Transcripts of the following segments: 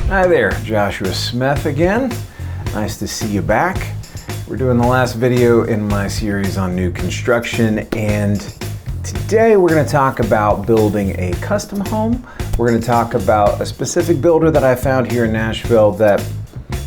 Hi there, Joshua Smith again. Nice to see you back. We're doing the last video in my series on new construction, and today we're going to talk about building a custom home. We're going to talk about a specific builder that I found here in Nashville that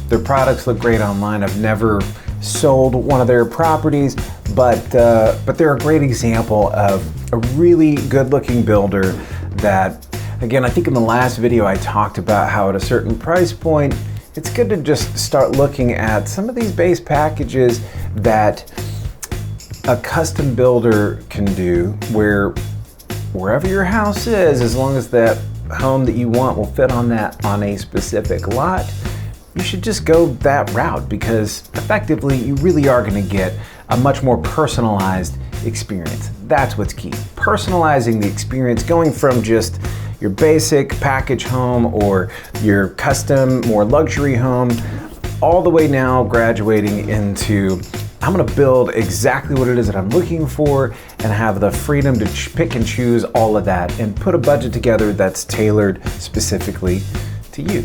their products look great online. I've never sold one of their properties, but they're a great example of a really good-looking builder that, again, I think in the last video I talked about how at a certain price point, it's good to just start looking at some of these base packages that a custom builder can do, where wherever your house is, as long as that home that you want will fit on a specific lot, you should just go that route, because effectively you really are going to get a much more personalized experience. That's what's key. Personalizing the experience, going from just your basic package home or your custom, more luxury home, all the way now graduating into, I'm gonna build exactly what it is that I'm looking for and have the freedom to pick and choose all of that and put a budget together that's tailored specifically to you.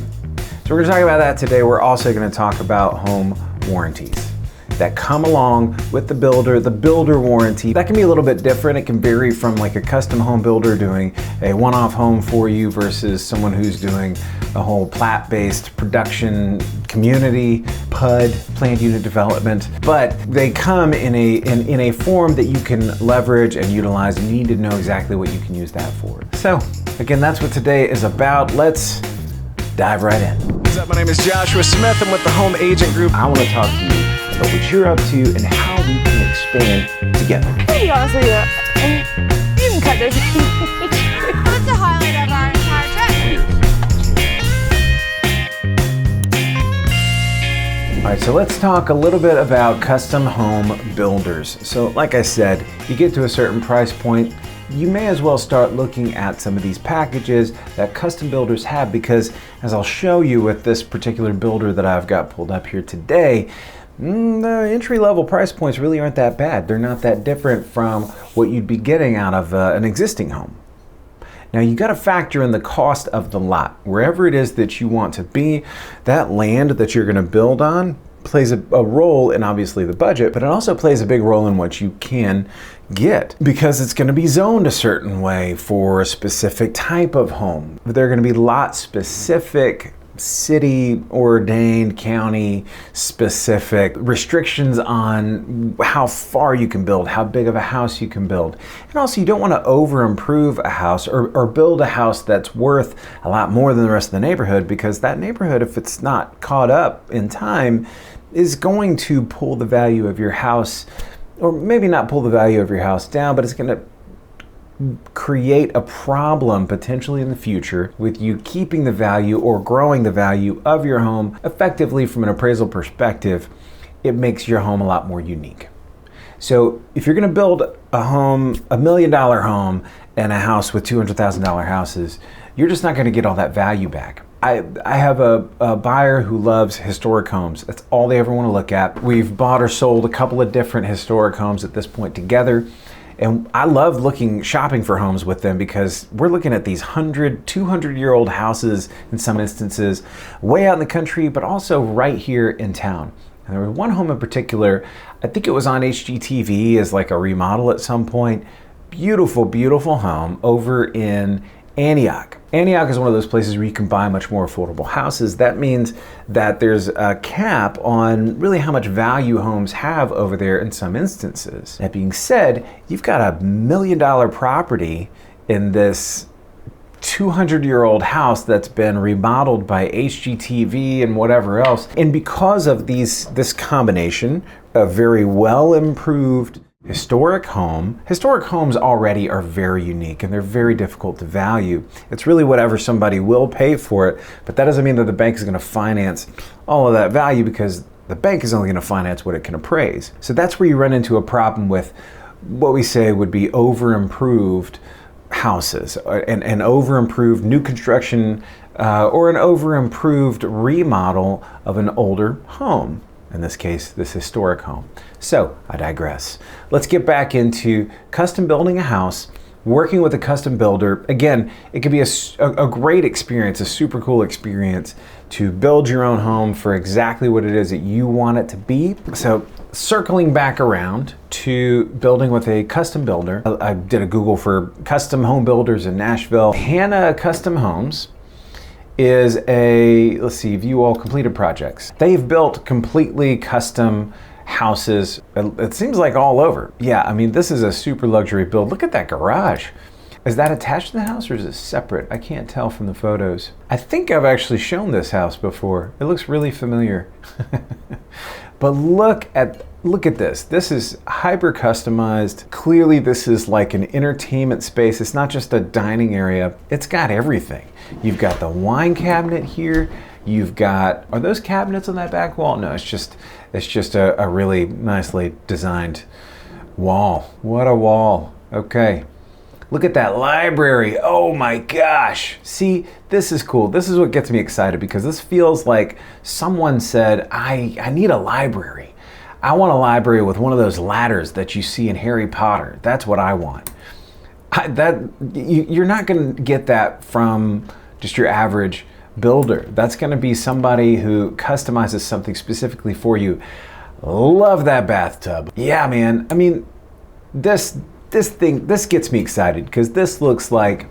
So we're gonna talk about that today. We're also gonna talk about home warranties that come along with the builder warranty. That can be a little bit different. It can vary from like a custom home builder doing a one-off home for you versus someone who's doing a whole plat-based production community, PUD, planned unit development. But they come in a form that you can leverage and utilize, and you need to know exactly what you can use that for. So again, that's what today is about. Let's dive right in. What's up? My name is Joshua Smith. I'm with the Home Agent Group. I want to talk to you about what you're up to and how we can expand together. To be honest with you, you can cut this. That's the highlight of our entire trip. All right, so let's talk a little bit about custom home builders. So like I said, you get to a certain price point, you may as well start looking at some of these packages that custom builders have, because as I'll show you with this particular builder that I've got pulled up here today, the entry-level price points really aren't that bad. They're not that different from what you'd be getting out of an existing home. Now you got to factor in the cost of the lot. Wherever it is that you want to be, that land that you're going to build on plays a role in obviously the budget, but it also plays a big role in what you can get, because it's going to be zoned a certain way for a specific type of home. There are going to be lot specific, city ordained, county specific restrictions on how far you can build, how big of a house you can build. And also, you don't want to over improve a house or build a house that's worth a lot more than the rest of the neighborhood, because that neighborhood, if it's not caught up in time, is going to pull the value of your house, or maybe not pull the value of your house down, but it's going to create a problem potentially in the future with you keeping the value or growing the value of your home. Effectively, from an appraisal perspective, it makes your home a lot more unique. So if you're going to build a home, $1 million home, and a house with $200,000 houses, you're just not going to get all that value back. I have a buyer who loves historic homes. That's all they ever want to look at. We've bought or sold a couple of different historic homes at this point together. And I love shopping for homes with them, because we're looking at these 100, 200-year-old houses in some instances, way out in the country, but also right here in town. And there was one home in particular, I think it was on HGTV as like a remodel at some point. Beautiful, beautiful home over in Antioch. Antioch is one of those places where you can buy much more affordable houses. That means that there's a cap on really how much value homes have over there in some instances. That being said, you've got a $1 million property in this 200-year-old house that's been remodeled by HGTV and whatever else. And because of this combination of very well improved historic homes already are very unique and they're very difficult to value. It's really whatever somebody will pay for it, but that doesn't mean that the bank is going to finance all of that value, because the bank is only going to finance what it can appraise. So that's where you run into a problem with what we say would be over-improved houses, an over-improved new construction or an over-improved remodel of an older home. In this case, this historic home. So I digress. Let's get back into custom building a house working with a custom builder, again, it can be a great experience, a super cool experience to build your own home for exactly what it is that you want it to be. So circling back around to building with a custom builder, I did a Google for custom home builders in Nashville. Hannah Custom Homes is a, let's see, view all completed projects. They've built completely custom houses, it seems like all over. Yeah, I mean, this is a super luxury build. Look at that garage. Is that attached to the house or is it separate? I can't tell from the photos. I think I've actually shown this house before. It looks really familiar. But look at this. This is hyper customized. Clearly this is like an entertainment space. It's not just a dining area. It's got everything. You've got the wine cabinet here. You've got, are those cabinets on that back wall? No, it's just a really nicely designed wall. What a wall. Okay. Look at that library. Oh my gosh. See, this is cool. This is what gets me excited because this feels like someone said, I need a library. I want a library with one of those ladders that you see in Harry Potter. That's what I want. You're not going to get that from just your average builder. That's going to be somebody who customizes something specifically for you. Love that bathtub. Yeah, man. I mean, this gets me excited because this looks like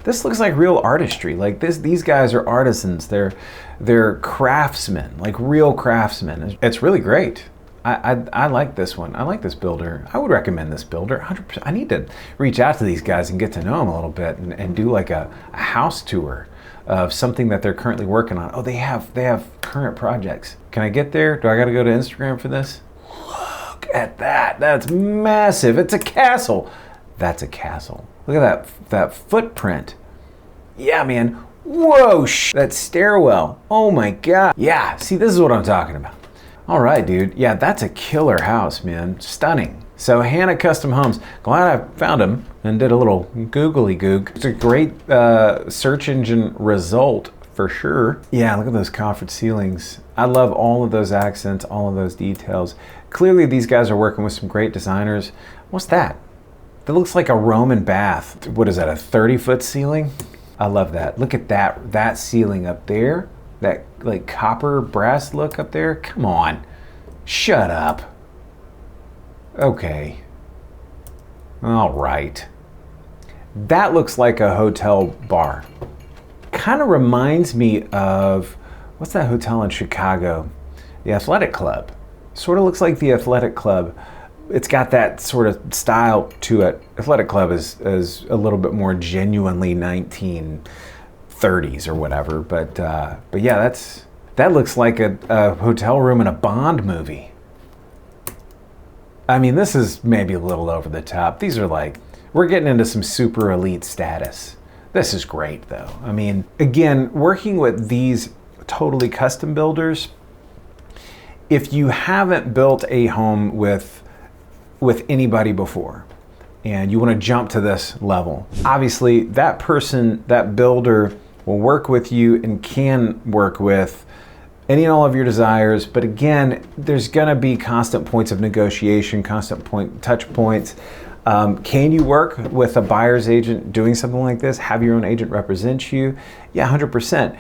real artistry. Like these guys are artisans. They're craftsmen, like real craftsmen. It's really great. I like this one. I like this builder. I would recommend this builder 100%. I need to reach out to these guys and get to know them a little bit and do like a house tour of something that they're currently working on. Oh, they have current projects. Can I get there? Do I got to go to Instagram for this? Look at that. That's massive. It's a castle. That's a castle. Look at that footprint. Yeah, man. Whoa, that stairwell. Oh my God. Yeah, see, this is what I'm talking about. All right, dude. Yeah, that's a killer house, man. Stunning. So Hannah Custom Homes, glad I found them and did a little googly goog. It's a great search engine result for sure. Yeah, look at those coffered ceilings. I love all of those accents, all of those details. Clearly these guys are working with some great designers. What's that? That looks like a Roman bath. What is that, a 30-foot ceiling? I love that. Look at that ceiling up there. That like copper brass look up there. Come on, shut up. Okay. All right. That looks like a hotel bar. Kind of reminds me of, what's that hotel in Chicago? The Athletic Club. Sort of looks like the Athletic Club. It's got that sort of style to it. Athletic Club is a little bit more genuinely 1930s or whatever. But yeah, that looks like a hotel room in a Bond movie. I mean, this is maybe a little over the top. These are like, we're getting into some super elite status. This is great though. I mean, again, working with these totally custom builders, if you haven't built a home with anybody before and you want to jump to this level, obviously that person, that builder will work with you and can work with any and all of your desires. But again, there's gonna be constant points of negotiation, touch points. Can you work with a buyer's agent doing something like this? Have your own agent represent you? Yeah, 100%.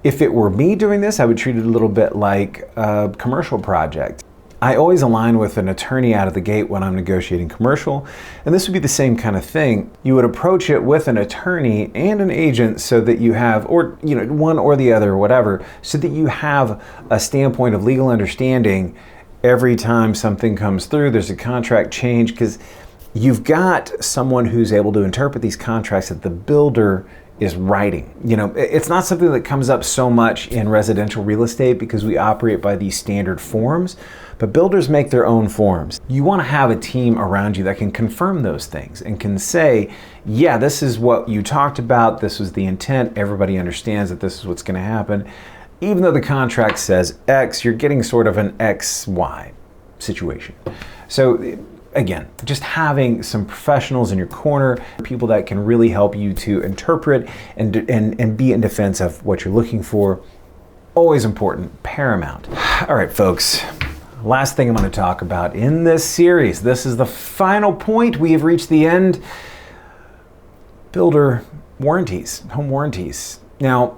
If it were me doing this, I would treat it a little bit like a commercial project. I always align with an attorney out of the gate when I'm negotiating commercial, and this would be the same kind of thing. You would approach it with an attorney and an agent so that you have, or one or the other or whatever, so that you have a standpoint of legal understanding every time something comes through. There's a contract change, because you've got someone who's able to interpret these contracts that the builder is writing. It's not something that comes up so much in residential real estate because we operate by these standard forms, but builders make their own forms. You want to have a team around you that can confirm those things and can say, yeah, this is what you talked about, this was the intent, everybody understands that this is what's going to happen. Even though the contract says X, you're getting sort of an XY situation. So again, just having some professionals in your corner, people that can really help you to interpret and be in defense of what you're looking for, always important, paramount. All right, folks, last thing I'm going to talk about in this series. This is the final point. We have reached the end. builder warranties, home warranties. Now,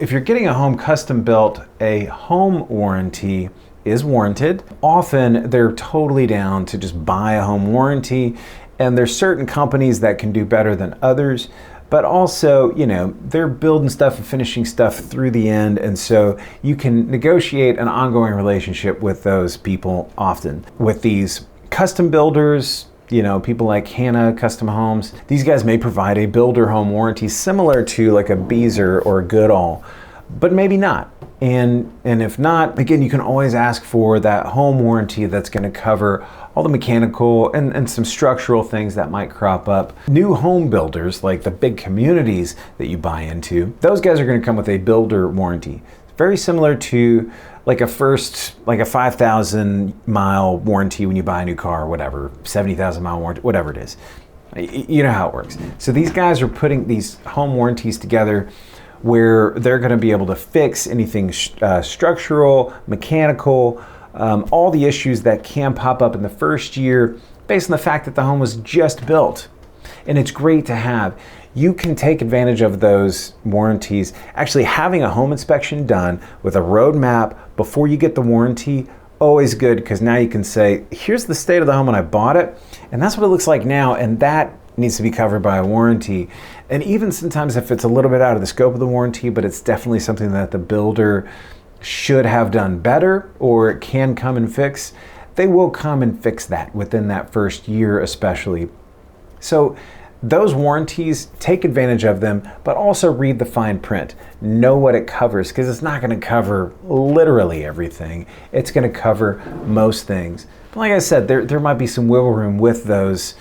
if you're getting a home custom built, a home warranty is warranted. Often they're totally down to just buy a home warranty, and there's certain companies that can do better than others, but also, you know, they're building stuff and finishing stuff through the end, and so you can negotiate an ongoing relationship with those people often. With these custom builders, you know, people like Hannah Custom Homes, these guys may provide a builder home warranty similar to like a Beazer or a Goodall, but maybe not. And if not, again, you can always ask for that home warranty that's going to cover all the mechanical and some structural things that might crop up. New home builders, like the big communities that you buy into, those guys are going to come with a builder warranty. Very similar to like a 5,000 mile warranty when you buy a new car or whatever, 70,000 mile warranty, whatever it is. You know how it works. So these guys are putting these home warranties together where they're going to be able to fix anything structural, mechanical, all the issues that can pop up in the first year based on the fact that the home was just built. And it's great to have. You can take advantage of those warranties. Actually, having a home inspection done with a roadmap before you get the warranty, always good, because now you can say, here's the state of the home when I bought it, and that's what it looks like now, and that needs to be covered by a warranty. And even sometimes if it's a little bit out of the scope of the warranty, but it's definitely something that the builder should have done better or can come and fix, they will come and fix that within that first year especially. So those warranties, take advantage of them, but also read the fine print. Know what it covers, because it's not going to cover literally everything. It's going to cover most things. But like I said, there might be some wiggle room with those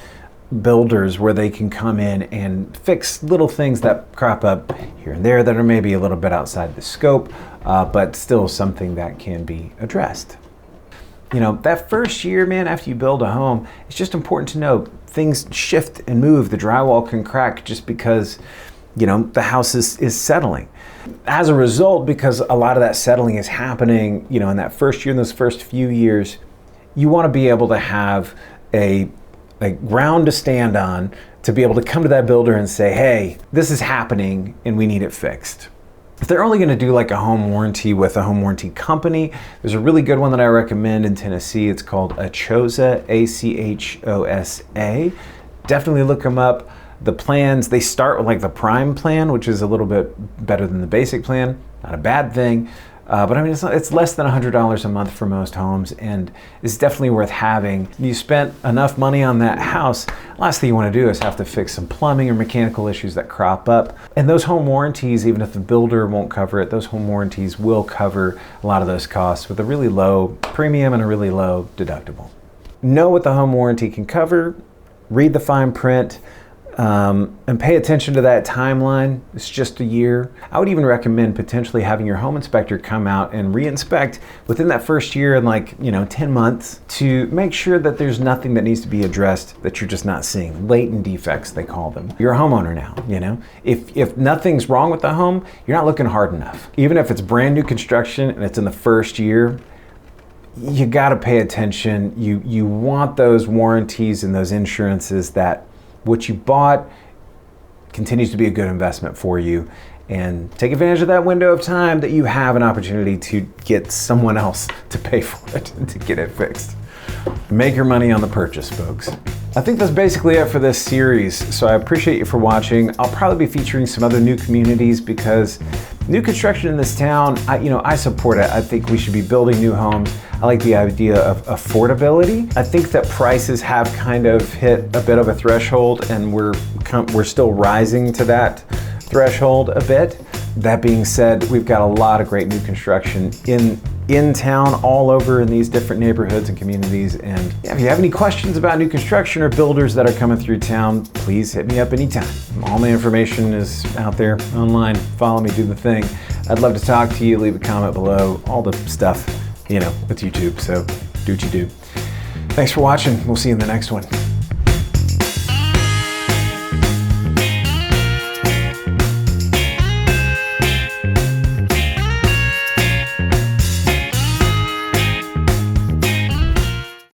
builders where they can come in and fix little things that crop up here and there that are maybe a little bit outside the scope, but still something that can be addressed. You know, that first year, man, after you build a home, it's just important to know things shift and move. The drywall can crack just because, you know, the house is settling. As a result, because a lot of that settling is happening, you know, in that first year, in those first few years, you want to be able to have a ground to stand on to be able to come to that builder and say, hey, this is happening and we need it fixed. If they're only going to do like a home warranty with a home warranty company, there's a really good one that I recommend in Tennessee. It's called Achosa, A-C-H-O-S-A. Definitely look them up. The plans, they start with like the prime plan, which is a little bit better than the basic plan. Not a bad thing. But I mean, it's less than $100 a month for most homes, and it's definitely worth having. You spent enough money on that house, last thing you want to do is have to fix some plumbing or mechanical issues that crop up. And those home warranties, even if the builder won't cover it, those home warranties will cover a lot of those costs with a really low premium and a really low deductible. Know what the home warranty can cover, read the fine print, and pay attention to that timeline. It's just a year. I would even recommend potentially having your home inspector come out and re-inspect within that first year in 10 months to make sure that there's nothing that needs to be addressed that you're just not seeing. Latent defects, they call them. You're a homeowner now, you know? If nothing's wrong with the home, you're not looking hard enough. Even if it's brand new construction and it's in the first year, you gotta pay attention. You want those warranties and those insurances that what you bought continues to be a good investment for you, and take advantage of that window of time that you have an opportunity to get someone else to pay for it and to get it fixed. Make your money on the purchase, folks. I think that's basically it for this series, so I appreciate you for watching. I'll probably be featuring some other new communities because new construction in this town, I support it. I think we should be building new homes. I like the idea of affordability. I think that prices have kind of hit a bit of a threshold, and we're still rising to that threshold a bit. That being said, we've got a lot of great new construction in town, all over in these different neighborhoods and communities. And yeah, if you have any questions about new construction or builders that are coming through town, please hit me up anytime. All my information is out there online. Follow me, do the thing. I'd love to talk to you. Leave a comment below. All the stuff, with YouTube. So do what you do. Thanks for watching. We'll see you in the next one.